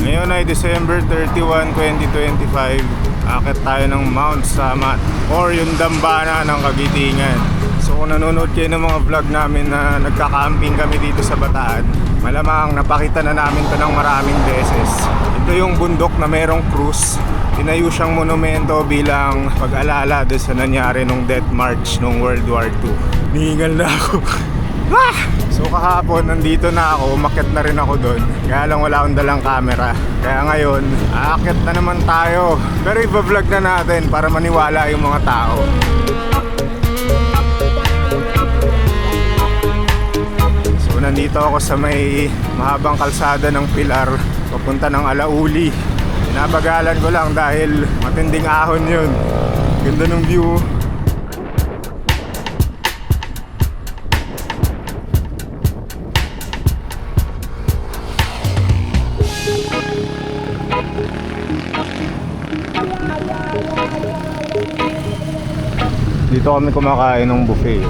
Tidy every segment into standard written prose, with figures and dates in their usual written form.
Ngayon ay December 31, 2025. Akit tayo ng Mount Samat or yung dambana ng Kagitingan. So kung nanonood kayo ng mga vlog namin na nagka-camping kami dito sa Bataan, malamang napakita na namin to ng maraming beses. Ito yung bundok na merong cruise. Tinayo siyang monumento bilang pag-alala doon sa nangyari nung Death March nung World War II. Nihingal na ako. So kahapon nandito na ako, umakyat na rin ako doon. Kaya lang wala akong dalang camera. Kaya ngayon, aakyat na naman tayo. Pero iba-vlog na natin para maniwala yung mga tao. So nandito ako sa may mahabang kalsada ng Pilar, papunta ng Alauli. Pinabagalan ko lang dahil matinding ahon yun. Ganda ng view. Dito kami kumakain ng buffet.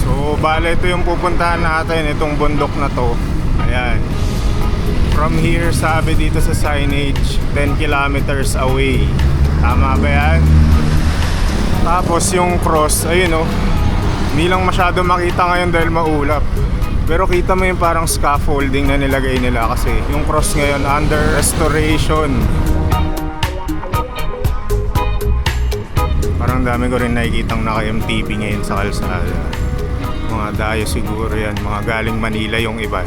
So bale ito yung pupuntahan natin, itong bundok na to. Ayan. From here, sabi dito sa signage, 10 kilometers away. Tama ba yan? Tapos yung cross, ayun oh, hindi lang masyado makita ngayon dahil maulap. Pero kita mo yung parang scaffolding na nilagay nila kasi yung cross ngayon under restoration. Parang dami ko rin nakikitang naka-MTV ngayon sa kalsada. Mga dayo siguro yan, mga galing Manila yung iba.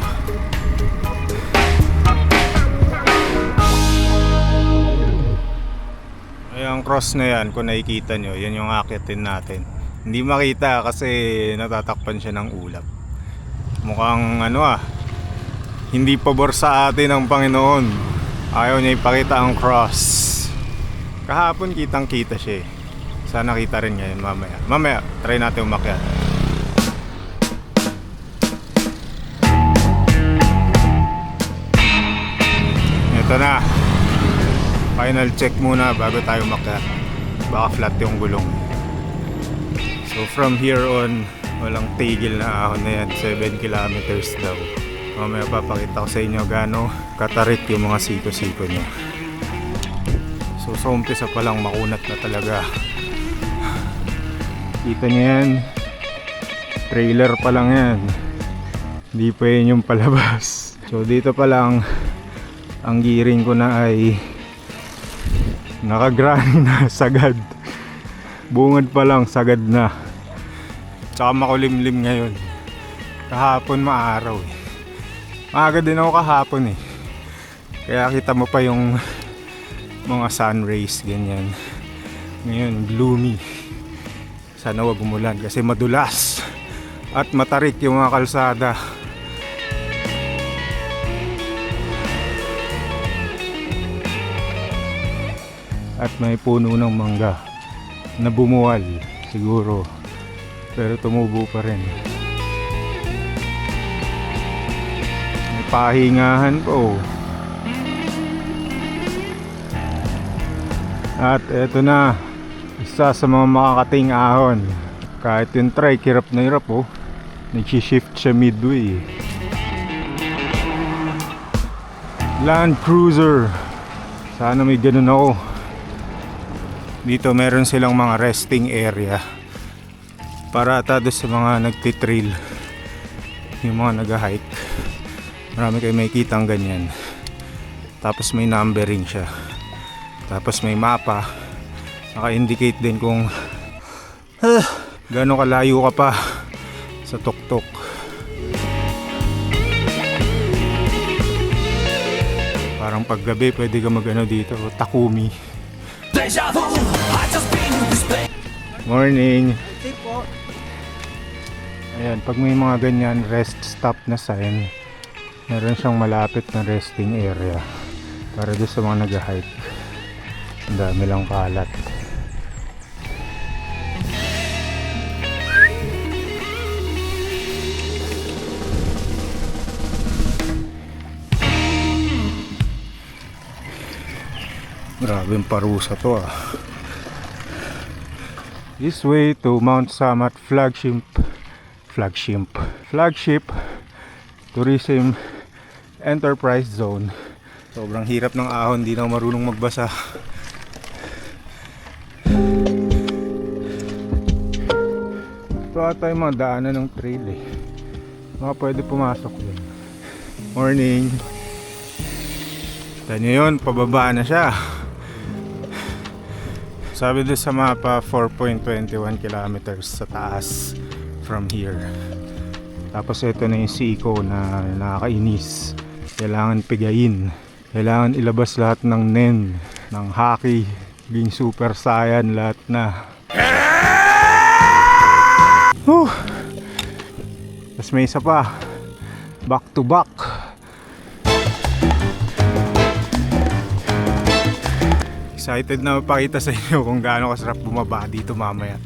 Yung cross na yan, kung nakikita nyo, yan yung akitin natin. Hindi makita kasi natatakpan siya ng ulap. Mukhang hindi pabor sa atin ang Panginoon. Ayaw niya ipakita ang cross. Kahapon kitang kita siya. Sana kita rin ngayon mamaya. Mamaya, try natin umakyat. Ito na. Final check muna bago tayo umakyat. Baka flat yung gulong. So from here on, walang tigil na ahon na yan. 7 kilometers daw. Mamaya papakita ko sa inyo gaano katarik yung mga siko-siko niya. So sa umpisa pa lang makunat na talaga. Kita niyo yan, trailer pa lang yan, hindi pa yun yung palabas. So dito pa lang ang gearing ko na ay nakagrani na, sagad. Bungad pa lang, sagad na. Tsaka makulimlim ngayon. Kahapon maaraw eh. Maaga din ako kahapon eh. Kaya kita mo pa yung mga sun rays, ganyan. Ngayon gloomy. Sana wag umulan kasi madulas at matarik yung mga kalsada. At may puno ng mangga na bumuwal siguro, pero tumubo pa rin. May pahingahan po. At eto na, isa sa mga makakating ahon. Kahit yung trike, hirap na hirap oh. Nag-shift siya midway. Land Cruiser. Sana may ganun ako. Dito meron silang mga resting area para atado sa mga nagtitrail, yung mga nag-hike. Marami kayo may kitang ganyan. Tapos may numbering siya. Tapos may mapa. Naka-indicate din kung gaano kalayo ka pa sa tuktok. Parang paggabi pwede ka mag dito, Takumi. Morning. Ayan, pag may mga ganyan rest stop na sign, meron siyang malapit na resting area para doon sa mga nag-hike. Ang dami lang kalat. Grabe yung parusa to ah. This way to Mount Samat Flagship Tourism Enterprise Zone. Sobrang hirap ng ahon, di na ako marunong magbasa. Ito ata yung mga daanan ng trail eh. Mga pwede pumasok yun. Morning. Kita nyo yun, pababa na siya. Sabi doon sa mapa, 4.21 kilometers sa taas from here. Tapos ito na yung siko na nakakainis. Kailangan pigayin. Kailangan ilabas lahat ng nen, ng hockey, ging super saiyan, lahat na. Tapos may isa pa, back to back. Excited na mapakita sa inyo kung gaano kasarap bumaba dito mamaya.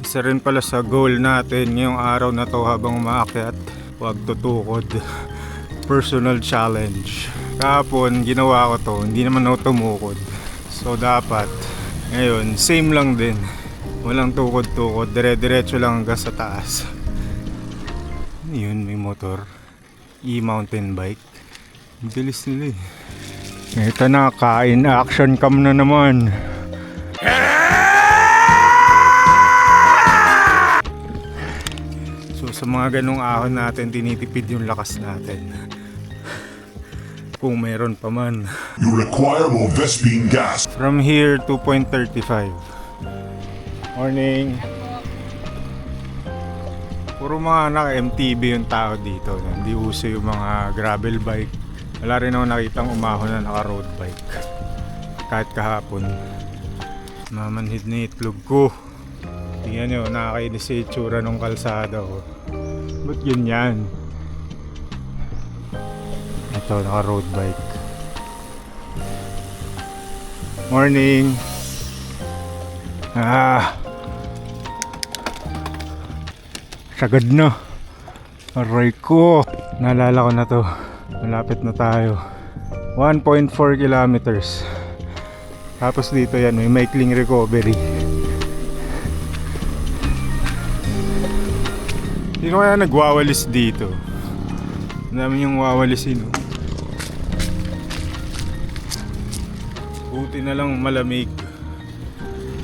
Isa rin pala sa goal natin ngayong araw na to habang umaakyat, huwag tutukod. Personal challenge. Kahapon ginawa ko to, hindi naman ako tumukod. So dapat ngayon same lang din. Walang tukod-tukod, dire-diretso lang hanggang sa taas. Yun, may motor. E-mountain bike. Ang bilis nila eh. Ito na, kain action cam na naman. So sa mga ganong ahon natin, tinitipid yung lakas natin. Kung meron pa man. You require more Vespine gas. From here, 2.35. Morning. Puro mga naka-MTB yung tao dito. Hindi uso yung mga gravel bike. Wala rin ako nakitang umahon na naka-road bike. Kahit kahapon. Mamanhid na itlog ko. Tingnan nyo, nakakainis sa itsura ng kalsada ko. Ba't ganyan? Ito, naka-road bike. Morning! Sagad na. Aray ko. Naalala ko na to. Malapit na tayo. 1.4 kilometers. Tapos dito yan, may maikling recovery. Sino kaya nagwawalis dito? Ang dami yung wawalisin. Buti na lang malamig.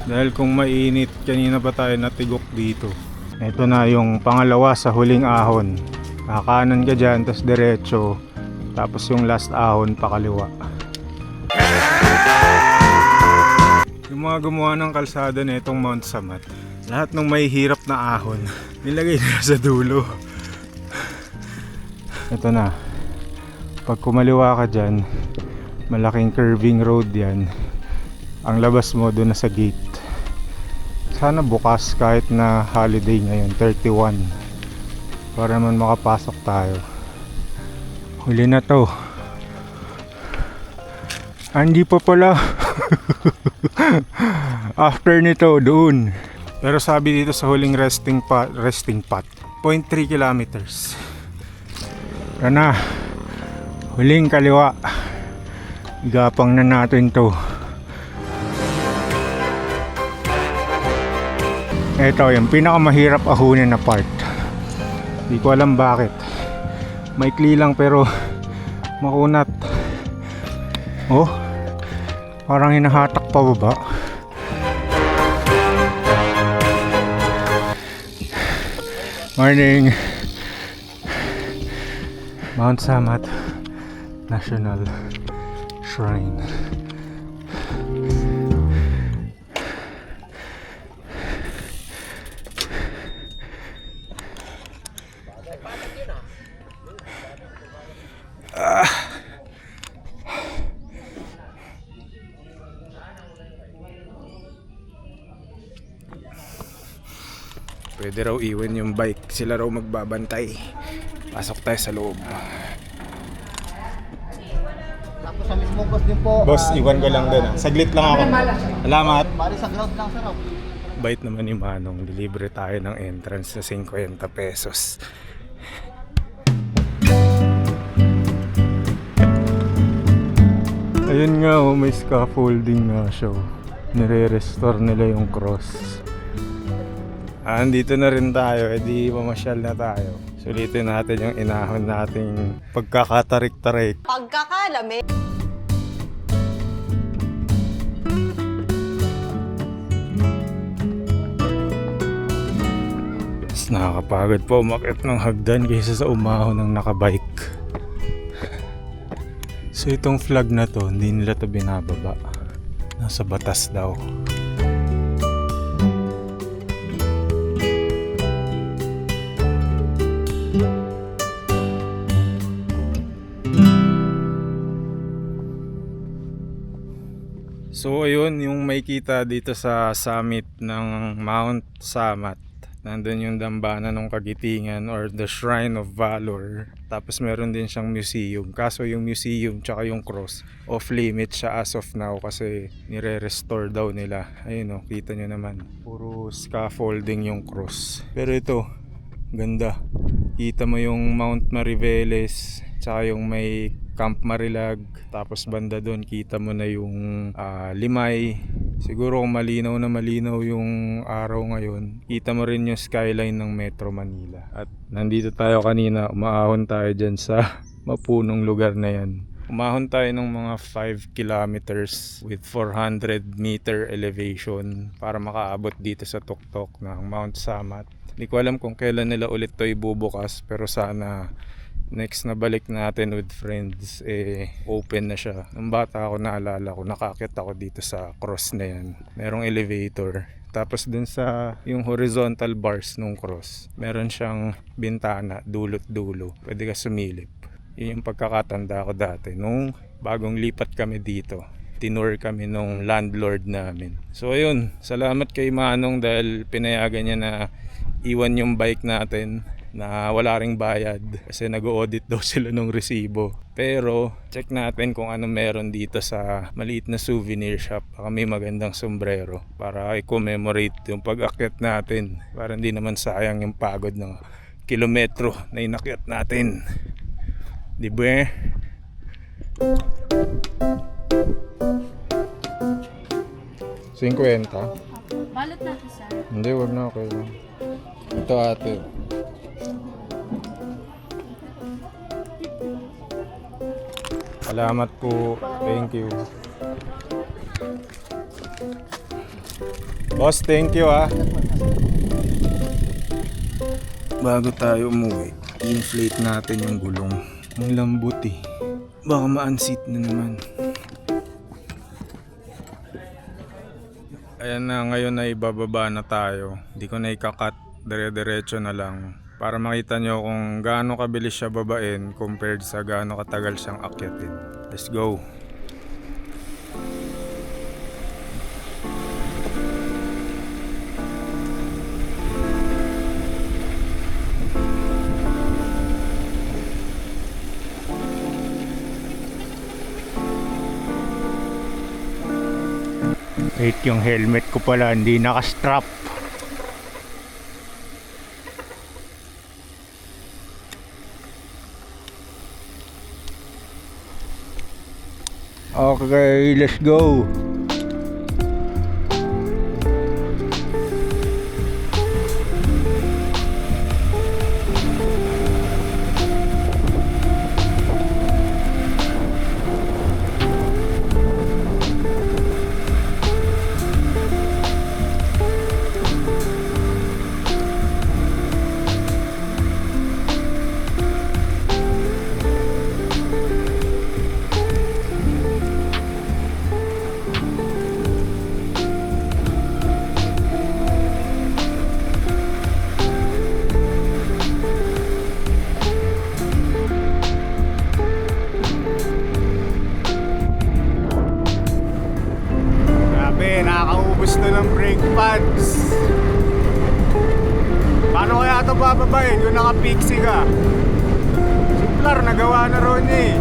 Dahil kung mainit, kanina pa tayo natigok dito. Ito na yung pangalawa sa huling ahon. Kakanan ka dyan, tapos diretso. Tapos yung last ahon, pakaliwa. Yung mga gumawa ng kalsada na itong Mount Samat, lahat ng may hirap na ahon, nilagay nila sa dulo. Ito na. Pag kumaliwa ka dyan, malaking curving road yan. Ang labas mo doon na sa gate. Sana bukas kahit na holiday ngayon, 31. Para naman makapasok tayo. Huli na to. Hindi pa pala. After nito, doon. Pero sabi dito sa huling resting pot, 0.3 kilometers. Tara na. Huling kaliwa. Igapang na natin to. Ito yung pinakamahirap ahunin na part. Di ko alam bakit. Maikli lang pero makunat. Oh, parang hinahatak pa baba. Morning. Mount Samat National Shrine. Pwede raw iwan yung bike, sila raw magbabantay. Pasok tayo sa loob. Tapos sa mismo boss din po. Boss, iwan ko lang doon. Saglit lang ako. Salamat. Bali sa ground lang sir. Bait naman ni Manong, dilibre tayo ng entrance na 50 pesos. Ayun nga oh, may scaffolding nga siya. Nire-restore nila yung cross. Andito na rin tayo, edi mamasyal na tayo. Sulitin natin yung inahon nating pagkakatarik-tarik. Pagkakalami. Mas nakakapagod po umakyat ng hagdan kaysa sa umahon ng nakabike. So itong flag na to, hindi nila to binababa. Nasa batas daw. So ayun, yung may kita dito sa summit ng Mount Samat. Nandun yung dambana ng Kagitingan or the Shrine of Valor. Tapos meron din siyang museum. Kaso yung museum tsaka yung cross off limit siya as of now kasi nire-restore daw nila. Ayun o, kita nyo naman. Puro scaffolding yung cross. Pero ito, ganda. Kita mo yung Mount Mariveles tsaka yung may Camp Marilag, tapos banda doon kita mo na yung Limay. Siguro kung malinaw na malinaw yung araw ngayon, kita mo rin yung skyline ng Metro Manila. At nandito tayo kanina, umaahon tayo dyan sa mapunong lugar na yan. Umahon tayo ng mga 5 kilometers with 400 meter elevation para makaabot dito sa tuktok ng Mount Samat. Hindi ko alam kung kailan nila ulit to ibubukas, pero sana next na balik natin with friends, open na siya. Nung bata ako, naalala ko, nakakit ako dito sa cross na yan. Merong elevator. Tapos dun sa yung horizontal bars nung cross, meron siyang bintana, dulot-dulo. Pwede ka sumilip. Yun yung pagkakatanda ko dati. Nung bagong lipat kami dito, tinur kami nung landlord namin. So ayun, salamat kay Manong dahil pinayagan niya na iwan yung bike natin na wala ring bayad kasi nag-audit daw sila ng resibo. Pero check natin kung ano meron dito sa maliit na souvenir shop. Baka may magandang sombrero para i-commemorate yung pag-akyat natin, para hindi naman sayang yung pagod ng kilometro na inakyat natin. Di ba? $50. Balot natin siya. Hindi, wag na, okay lang. Ito ate. Salamat po. Thank you. Boss, thank you ah. Bago tayo umuwi, inflate natin yung gulong. Ang lambot eh. Baka ma-unseat na naman. Ayan na, ngayon na ibababa na tayo. Hindi ko na ikakat, dire-diretso na lang. Para makita nyo kung gaano kabilis siya babain compared sa gaano katagal siyang akyatin. Let's go! Wait, yung helmet ko pala hindi naka-strap. Okay, let's go. Nakakaubos na ng brake pads. Paano kaya ito bababayin kung naka-pixie ka? Simplar, nagawa na ron eh.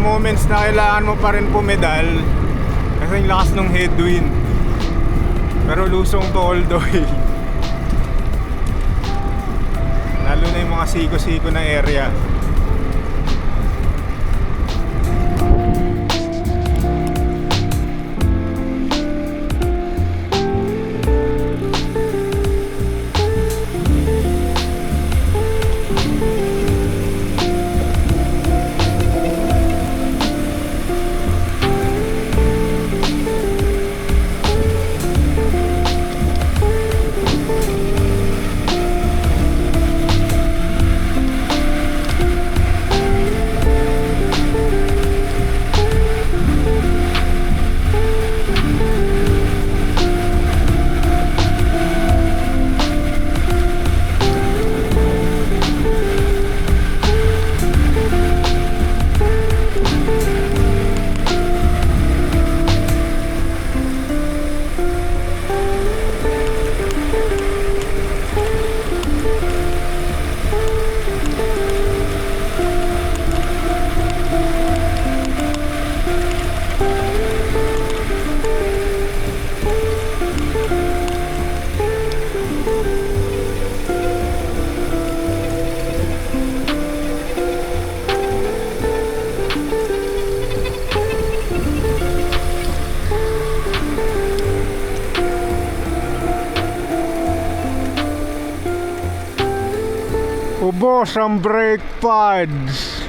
moments na kailangan mo pa rin pumedal kasi ang lakas ng headwind. Pero lusong to all the way. Lalo na yung mga siko-siko na area. Ubos ang brake pads.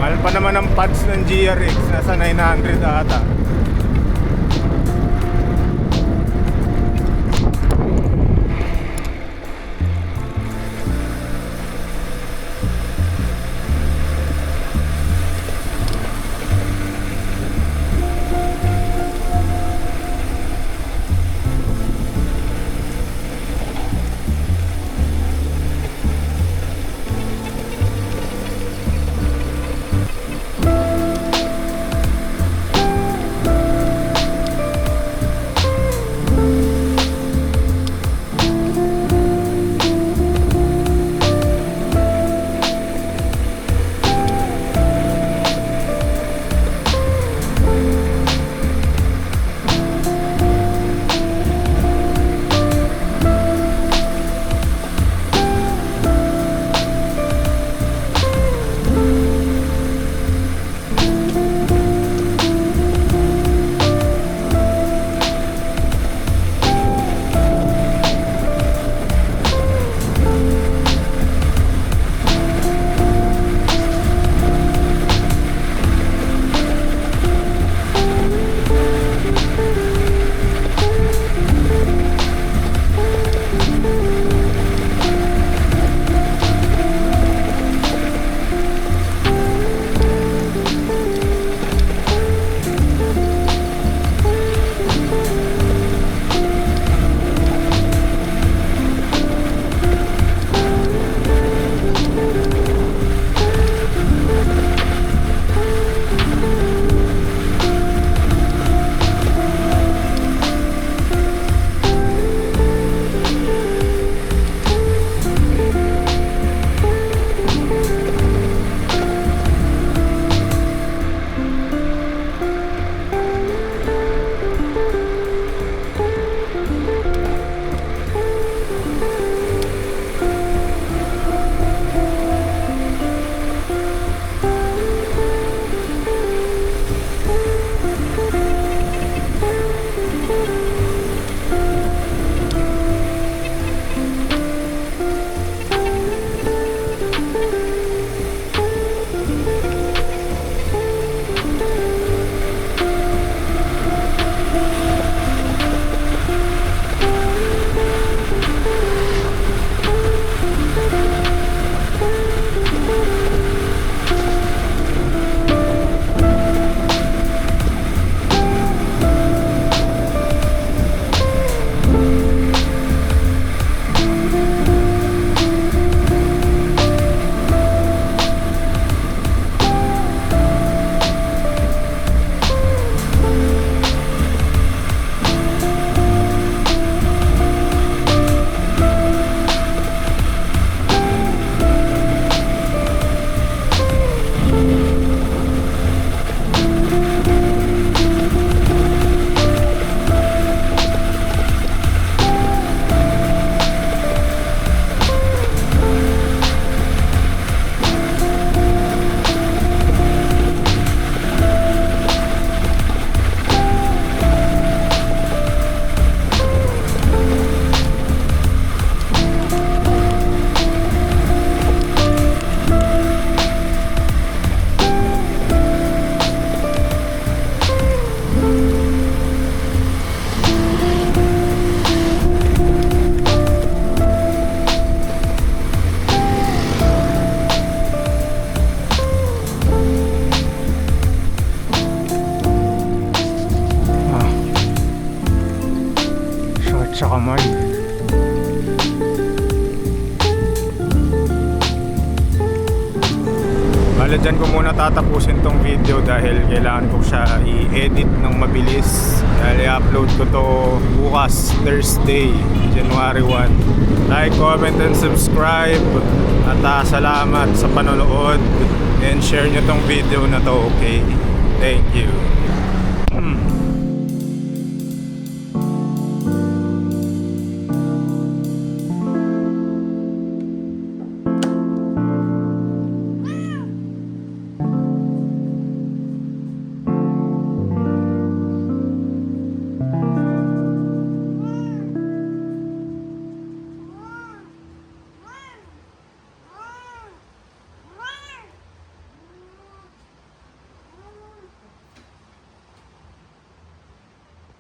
Mahal pa naman ang pads ng GRX, nasa 900 ata. sa kamay. Bale, dyan ko muna tatapusin tong video dahil kailangan ko siya i-edit ng mabilis. Dahil i-upload ko to bukas, Thursday, January 1. Like, comment, and subscribe. At salamat sa panonood. And share nyo tong video na to, okay? Thank you.